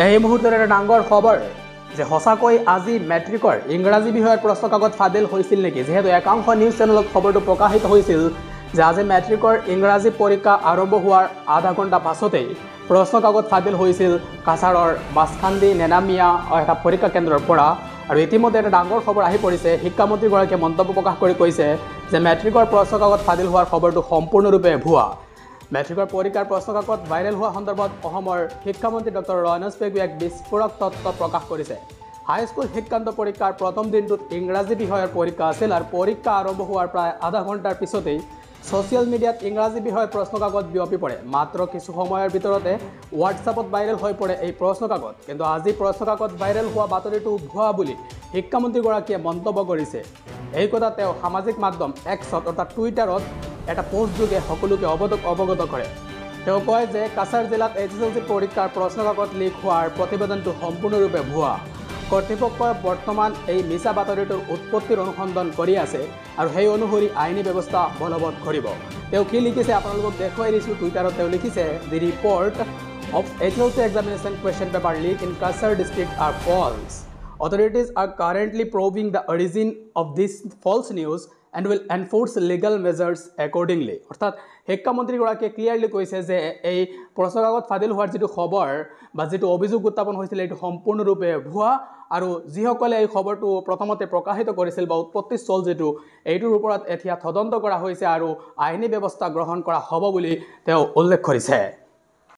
এই মুহূৰ্তত এটা ডাঙৰ খবৰ যে সঁচাকৈ আজি মেট্ৰিকৰ ইংৰাজী বিষয়ৰ প্ৰশ্ন কাকত ফাদিল হৈছিল নেকি যেহেতু একাংশ নিউজ চেনেলত খবৰটো প্ৰকাশিত হৈছিল যে আজি মেট্ৰিকৰ ইংৰাজী পৰীক্ষা আৰম্ভ হোৱাৰ আধা ঘণ্টা পাছতেই প্ৰশ্ন কাকত ফাদিল হৈছিল কাছাৰৰ বাছখান্দি নেনামিয়া এটা পৰীক্ষা কেন্দ্ৰৰ পৰা আৰু ইতিমধ্যে এটা ডাঙৰ খবৰ আহি পৰিছে শিক্ষামন্ত্ৰীগৰাকীয়ে মন্তব্য প্ৰকাশ কৰি কৈছে যে মেট্ৰিকৰ প্ৰশ্ন কাকত ফাদিল হোৱাৰ খবৰটো সম্পূৰ্ণৰূপে ভুৱা মেট্ৰিকৰ পৰীক্ষাৰ প্ৰশ্ন কাকত ভাইৰেল হোৱা সন্দৰ্ভত অসমৰ শিক্ষামন্ত্ৰী ডক্টৰ ৰনজ পেগুৱে এক বিস্ফোৰক তথ্য প্ৰকাশ কৰিছে হাইস্কুল শিক্ষান্ত পৰীক্ষাৰ প্ৰথম দিনটোত ইংৰাজী বিষয়ৰ পৰীক্ষা আছিল আৰু পৰীক্ষা আৰম্ভ হোৱাৰ প্ৰায় আধা ঘণ্টাৰ পিছতেই ছ'চিয়েল মিডিয়াত ইংৰাজী বিষয়ৰ প্ৰশ্ন কাকত বিয়পি পৰে মাত্ৰ কিছু সময়ৰ ভিতৰতে হোৱাটছআপত ভাইৰেল হৈ পৰে এই প্ৰশ্ন কাকত কিন্তু আজি প্ৰশ্ন কাকত ভাইৰেল হোৱা বাতৰিটো ভুৱা বুলি শিক্ষামন্ত্ৰীগৰাকীয়ে মন্তব্য কৰিছে এই কথা তেওঁ সামাজিক মাধ্যম এক্সত অৰ্থাৎ টুইটাৰত এটা পোষ্টযোগে সকলোকে অৱগত কৰে তেওঁ কয় যে কাছাৰ জিলাত HSLC পৰীক্ষাৰ প্ৰশ্ন কাকত লিক হোৱাৰ প্ৰতিবেদনটো সম্পূৰ্ণৰূপে ভুৱা কৰ্তৃপক্ষই বৰ্তমান এই মিছা বাতৰিটোৰ উৎপত্তিৰ অনুসন্ধান কৰি আছে আৰু সেই অনুসৰি আইনী ব্যৱস্থা বলবৎ কৰিব তেওঁ কি লিখিছে আপোনালোকক দেখুৱাই দিছোঁ টুইটাৰত তেওঁ লিখিছে the report of HSLC examination question paper leak in Kasar district are false. Authorities are currently probing the origin of this false news and will enforce legal measures accordingly. অৰ্থাৎ শিক্ষামন্ত্ৰীগৰাকীয়ে ক্লিয়াৰলি কৈছে যে এই প্ৰশ্ন কাকত ফাদিল হোৱাৰ যিটো খবৰ বা যিটো অভিযোগ উত্থাপন হৈছিল এইটো সম্পূৰ্ণৰূপে ভুৱা আৰু যিসকলে এই খবৰটো প্ৰথমতে প্ৰকাশিত কৰিছিল বা উৎপত্তিস্থল যিটো এইটোৰ ওপৰত এতিয়া তদন্ত কৰা হৈছে আৰু আইনী ব্যৱস্থা গ্ৰহণ কৰা হ'ব বুলি তেওঁ উল্লেখ কৰিছে